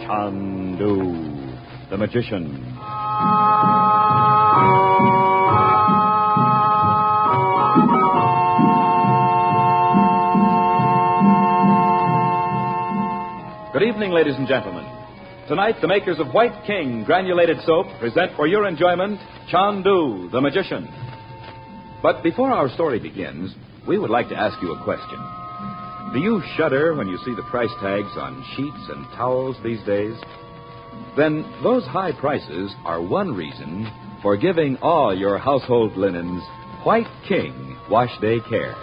Chandu the Magician. Good evening, ladies and gentlemen. Tonight, the makers of White King Granulated Soap present for your enjoyment Chandu the Magician. But before our story begins, we would like to ask you a question. Do you shudder when you see the price tags on sheets and towels these days? Then those high prices are one reason for giving all your household linens White King Wash Day Care.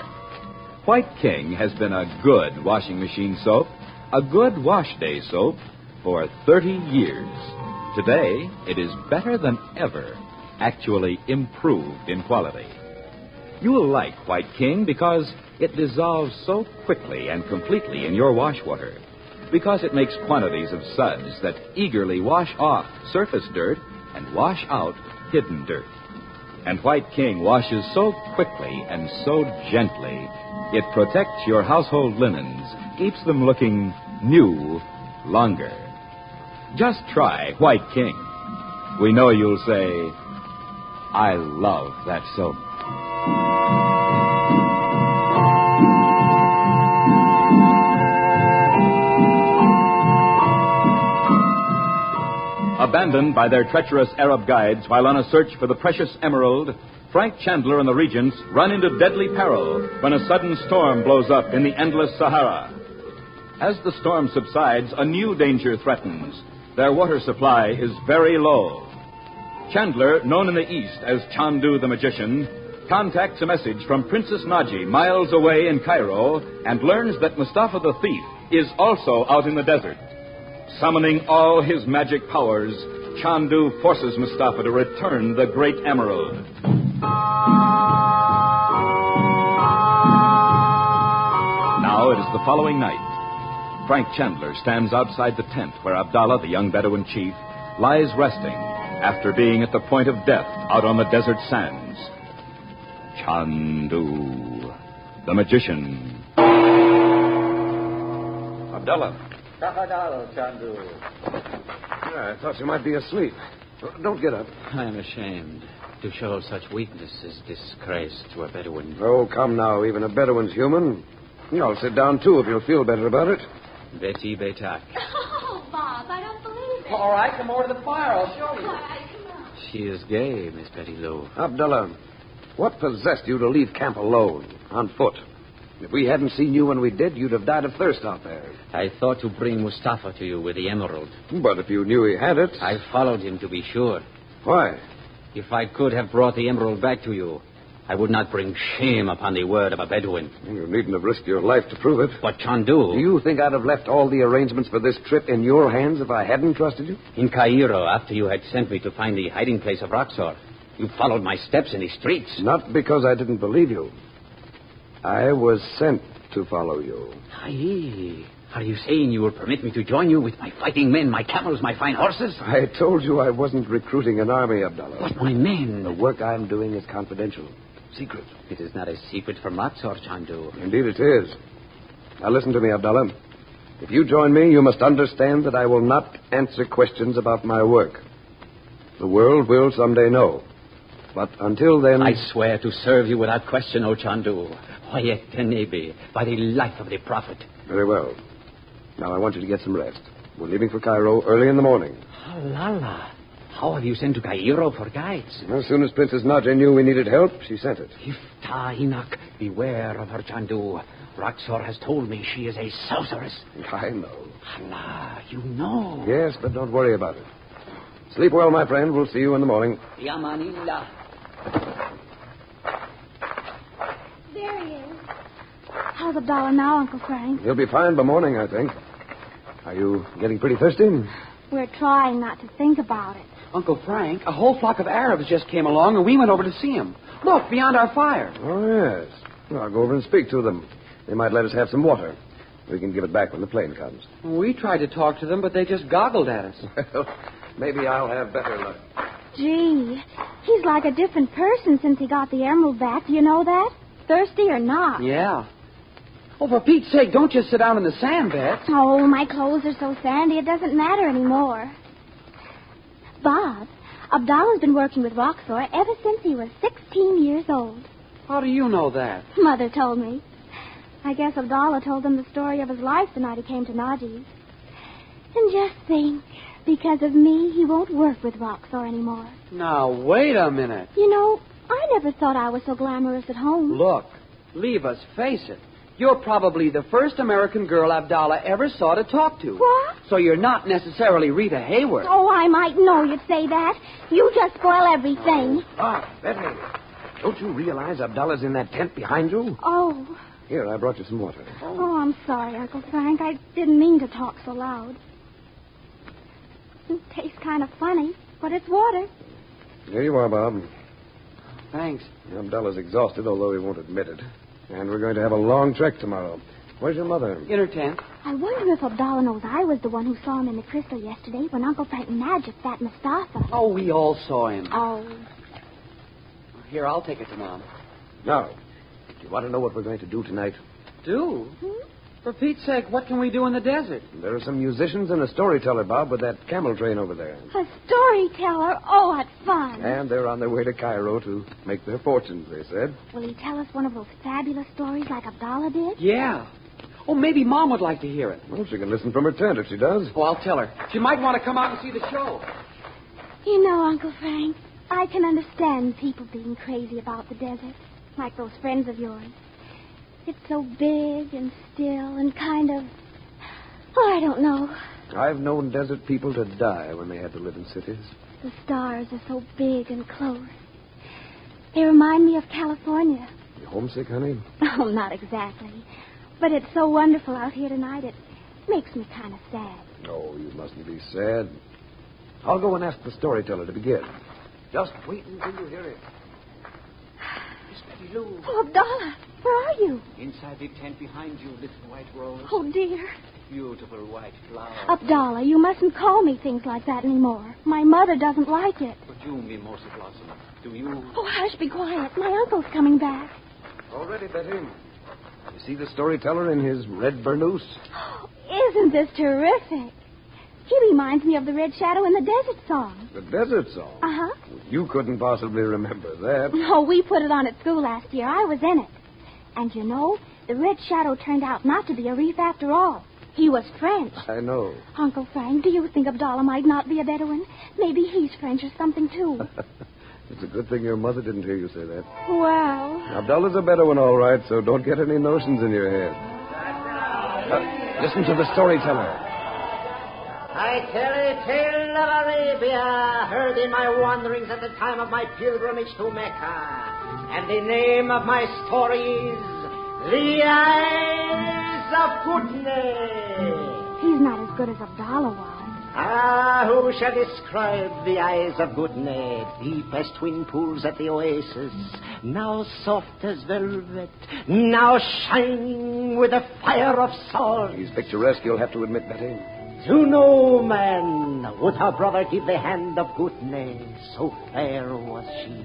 White King has been a good washing machine soap, a good wash day soap, for 30 years. Today, it is better than ever, actually improved in quality. You will like White King because it dissolves so quickly and completely in your wash water, because it makes quantities of suds that eagerly wash off surface dirt and wash out hidden dirt. And White King washes so quickly and so gently, it protects your household linens, keeps them looking new longer. Just try White King. We know you'll say, I love that soap. Abandoned by their treacherous Arab guides while on a search for the precious emerald, Frank Chandler and the Regents run into deadly peril when a sudden storm blows up in the endless Sahara. As the storm subsides, a new danger threatens. Their water supply is very low. Chandler, known in the East as Chandu the Magician, contacts a message from Princess Naji miles away in Cairo and learns that Mustafa the Thief is also out in the desert. Summoning all his magic powers, Chandu forces Mustafa to return the great emerald. Now it is the following night. Frank Chandler stands outside the tent where Abdallah, the young Bedouin chief, lies resting after being at the point of death out on the desert sands. Chandu the Magician. Abdallah. Chandu. I thought you might be asleep. Don't get up. I am ashamed. To show such weakness is disgrace to a Bedouin. Oh, come now. Even a Bedouin's human. I'll sit down, too, if you'll feel better about it. Betty Betak. Oh, Bob, I don't believe it. All right, come over to the fire. I'll show you. All right, come on. She is gay, Miss Betty Lou. Abdallah, what possessed you to leave camp alone, on foot? If we hadn't seen you when we did, you'd have died of thirst out there. I thought to bring Mustafa to you with the emerald. But if you knew he had it... I followed him to be sure. Why? If I could have brought the emerald back to you, I would not bring shame upon the word of a Bedouin. You needn't have risked your life to prove it. But Chandu... Do you think I'd have left all the arrangements for this trip in your hands if I hadn't trusted you? In Cairo, after you had sent me to find the hiding place of Roxor, you followed my steps in the streets. Not because I didn't believe you. I was sent to follow you. Aye. Are you saying you will permit me to join you with my fighting men, my camels, my fine horses? I told you I wasn't recruiting an army, Abdallah. But my men... The work I'm doing is confidential. Secret. It is not a secret from Roxor, Chandu. Indeed it is. Now listen to me, Abdallah. If you join me, you must understand that I will not answer questions about my work. The world will someday know. But until then... I swear to serve you without question, O Chandu. Oyek Tenebi, by the life of the Prophet. Very well. Now I want you to get some rest. We're leaving for Cairo early in the morning. Halala. How have you sent to Cairo for guides? As soon as Princess Naja knew we needed help, she sent it. Ifta Inak, beware of her, Chandu. Roxor has told me she is a sorceress. I know. Allah, you know. Yes, but don't worry about it. Sleep well, my friend. We'll see you in the morning. Yamanillah. There he is. How's Abdallah now, Uncle Frank? He'll be fine by morning, I think. Are you getting pretty thirsty? We're trying not to think about it. Uncle Frank, a whole flock of Arabs just came along, and we went over to see them. Look, beyond our fire. Oh, yes. Well, I'll go over and speak to them. They might let us have some water. We can give it back when the plane comes. We tried to talk to them, but they just goggled at us. Well, maybe I'll have better luck. Gee, he's like a different person since he got the emerald back. Do you know that? Thirsty or not? Yeah. Oh, for Pete's sake, don't just sit down in the sand, Beth. Oh, my clothes are so sandy it doesn't matter anymore. Bob, Abdallah's been working with Roxor ever since he was 16 years old. How do you know that? Mother told me. I guess Abdallah told them the story of his life the night he came to Najee's. And just think, because of me, he won't work with Roxor anymore. Now, wait a minute. You know, I never thought I was so glamorous at home. Look, leave us face it. You're probably the first American girl Abdallah ever saw to talk to. What? So you're not necessarily Rita Hayworth. Oh, I might know you'd say that. You just spoil everything. Betty, don't you realize Abdallah's in that tent behind you? Oh. Here, I brought you some water. Oh, I'm sorry, Uncle Frank. I didn't mean to talk so loud. It tastes kind of funny, but it's water. Here you are, Bob. Thanks. Abdallah's exhausted, although he won't admit it. And we're going to have a long trek tomorrow. Where's your mother? In her tent. I wonder if Abdallah knows I was the one who saw him in the crystal yesterday when Uncle Frank magicked that Mustafa. Oh, we all saw him. Oh. Here, I'll take it to Mom. Now, do you want to know what we're going to do tonight? Do? For Pete's sake, what can we do in the desert? There are some musicians and a storyteller, Bob, with that camel train over there. A storyteller? Oh, what fun. And they're on their way to Cairo to make their fortunes, they said. Will he tell us one of those fabulous stories like Abdallah did? Yeah. Oh, maybe Mom would like to hear it. Well, she can listen from her tent if she does. Oh, I'll tell her. She might want to come out and see the show. You know, Uncle Frank, I can understand people being crazy about the desert, like those friends of yours. It's so big and still and kind of... Oh, I don't know. I've known desert people to die when they had to live in cities. The stars are so big and close. They remind me of California. You homesick, honey? Oh, not exactly. But it's so wonderful out here tonight, it makes me kind of sad. Oh, you mustn't be sad. I'll go and ask the storyteller to begin. Just wait until you hear it. Miss Betty Lou. Oh, Abdallah, where are you? Inside the tent behind you, little white rose. Oh, dear. Beautiful white flower. Abdallah, you mustn't call me things like that anymore. My mother doesn't like it. But you, Mimosa Blossom, do you? Oh, hush, be quiet. My uncle's coming back. All ready, Betty. You see the storyteller in his red burnous? Oh, isn't this terrific? He reminds me of the Red Shadow in the Desert Song. The desert song? Uh-huh. You couldn't possibly remember that. Oh, we put it on at school last year. I was in it. And you know, the Red Shadow turned out not to be a reef after all. He was French. I know. Uncle Frank, do you think Abdallah might not be a Bedouin? Maybe he's French or something, too. It's a good thing your mother didn't hear you say that. Well... Abdullah's a Bedouin, all right, so don't get any notions in your head. Listen to the storyteller. I tell a tale of Arabia, heard in my wanderings at the time of my pilgrimage to Mecca. And the name of my story is The Eyes of Goodness. He's not as good as Abdallah was. Ah, who shall describe the eyes of Goodness, deep as twin pools at the oasis, now soft as velvet, now shining with the fire of salt. He's picturesque, you'll have to admit, Betty. To no man would her brother give the hand of Goodness, so fair was she.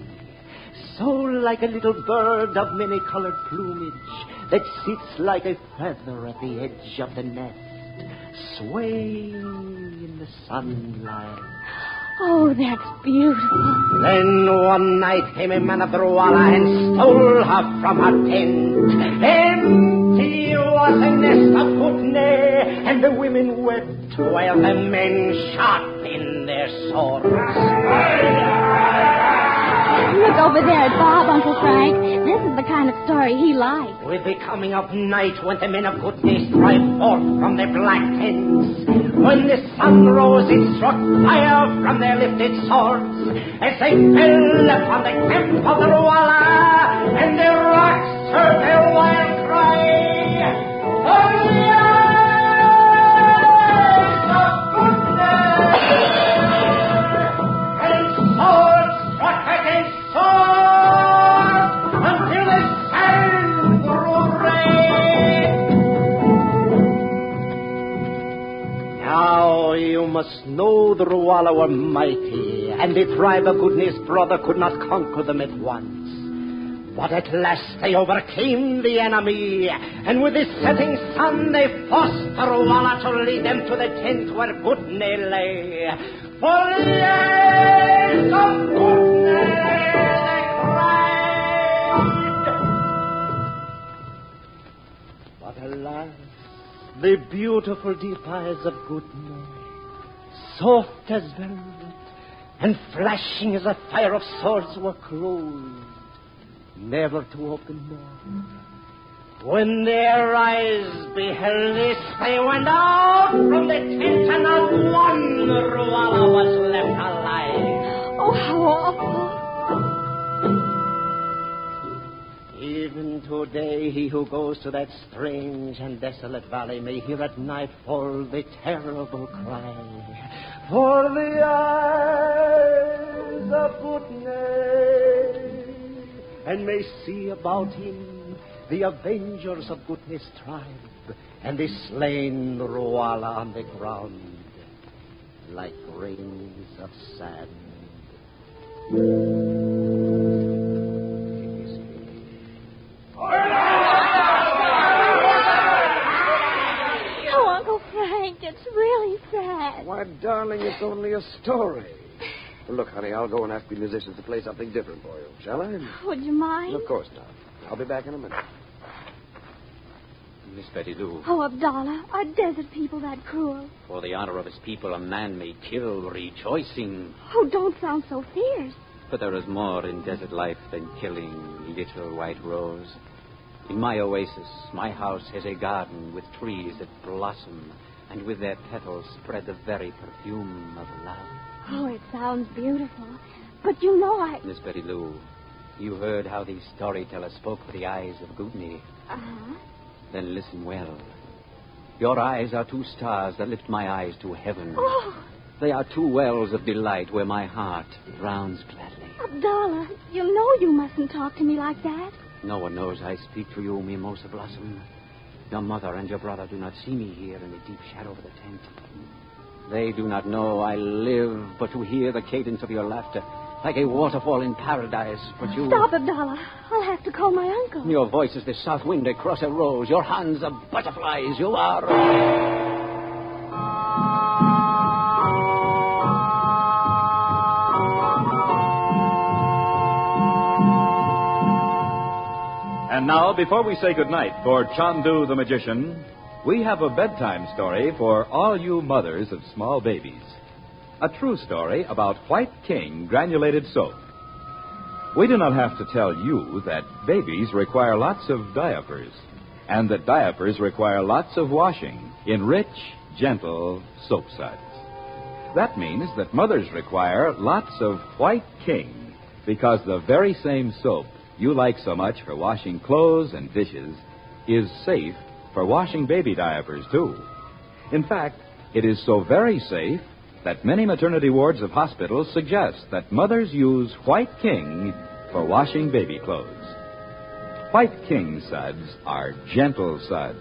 So like a little bird of many-colored plumage that sits like a feather at the edge of the nest, swaying in the sunlight. Oh, that's beautiful. Then one night came a man of the Ruala and stole her from her tent. Empty was a nest of Goodness, and the women wept while the men shot in their swords. Look over there at Bob, Uncle Frank. This is the kind of story he likes. With the coming of night went the men of Goodness drive forth from their black tents. When the sun rose, it struck fire from their lifted swords as they fell upon the camp of the Ruala, and the rocks heard their wild cry. For the eyes of Goodness! And sword struck against sword until the sand grew red. Now you must know the Ruala were mighty, and the tribe of Goodness brother could not conquer them at once. But at last they overcame the enemy, and with the setting sun they forced Tarwala to lead them to the tent where Gutne lay. For the eyes of Gutne, they cried. But alas, the beautiful deep eyes of Gutne, soft as velvet and flashing as a fire of swords, were closed, never to open more. When their eyes beheld this, they went out from the tent, and not one Ruala was left alive. Oh, how awful. Even today, he who goes to that strange and desolate valley may hear at nightfall the terrible cry, for the eyes of Gutne, and may see about him the avengers of Gutne's tribe, and the slain Ruala on the ground like grains of sand. Oh, Uncle Frank, it's really sad. Why, darling, it's only a story. Well, look, honey, I'll go and ask the musicians to play something different for you. Shall I? Would you mind? Of course not. I'll be back in a minute. Miss Betty Lou, Oh, Abdallah, are desert people that cruel? for the honor of his people, a man may kill, rejoicing. Oh, don't sound so fierce. But there is more in desert life than killing, little white rose. In my oasis, my house has a garden with trees that blossom, and with their petals spread the very perfume of love. Oh, it sounds beautiful. But you know Miss Betty Lou, you heard how the storyteller spoke with the eyes of Gutne. Uh-huh. Then listen well. Your eyes are two stars that lift my eyes to heaven. Oh, They are two wells of delight where my heart drowns gladly. Abdallah, you know you mustn't talk to me like that. No one knows I speak to you, Mimosa Blossom. Your mother and your brother do not see me here in the deep shadow of the tent. They do not know I live but to hear the cadence of your laughter, like a waterfall in paradise. But you... Stop, Abdallah. I'll have to call my uncle. Your voice is the south wind across a rose. Your hands are butterflies. You are... And now, before we say goodnight for Chandu the Magician, we have a bedtime story for all you mothers of small babies. A true story about White King granulated soap. We do not have to tell you that babies require lots of diapers, and that diapers require lots of washing in rich, gentle soap suds. That means that mothers require lots of White King, because the very same soap you like so much for washing clothes and dishes is safe for washing baby diapers, too. In fact, it is so very safe that many maternity wards of hospitals suggest that mothers use White King for washing baby clothes. White King suds are gentle suds.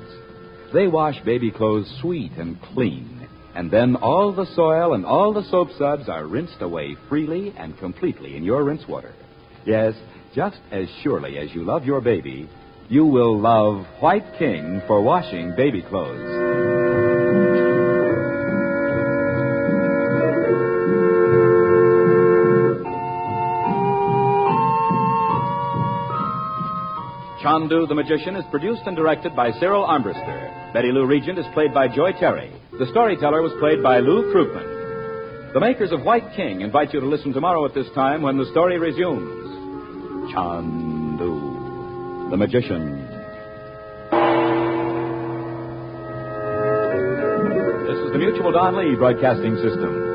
They wash baby clothes sweet and clean, and then all the soil and all the soap suds are rinsed away freely and completely in your rinse water. Yes, just as surely as you love your baby, you will love White King for washing baby clothes. Chandu the Magician is produced and directed by Cyril Armbruster. Betty Lou Regent is played by Joy Terry. The storyteller was played by Lou Krugman. The makers of White King invite you to listen tomorrow at this time when the story resumes. Chandu the Magician. This is the Mutual Don Lee Broadcasting System.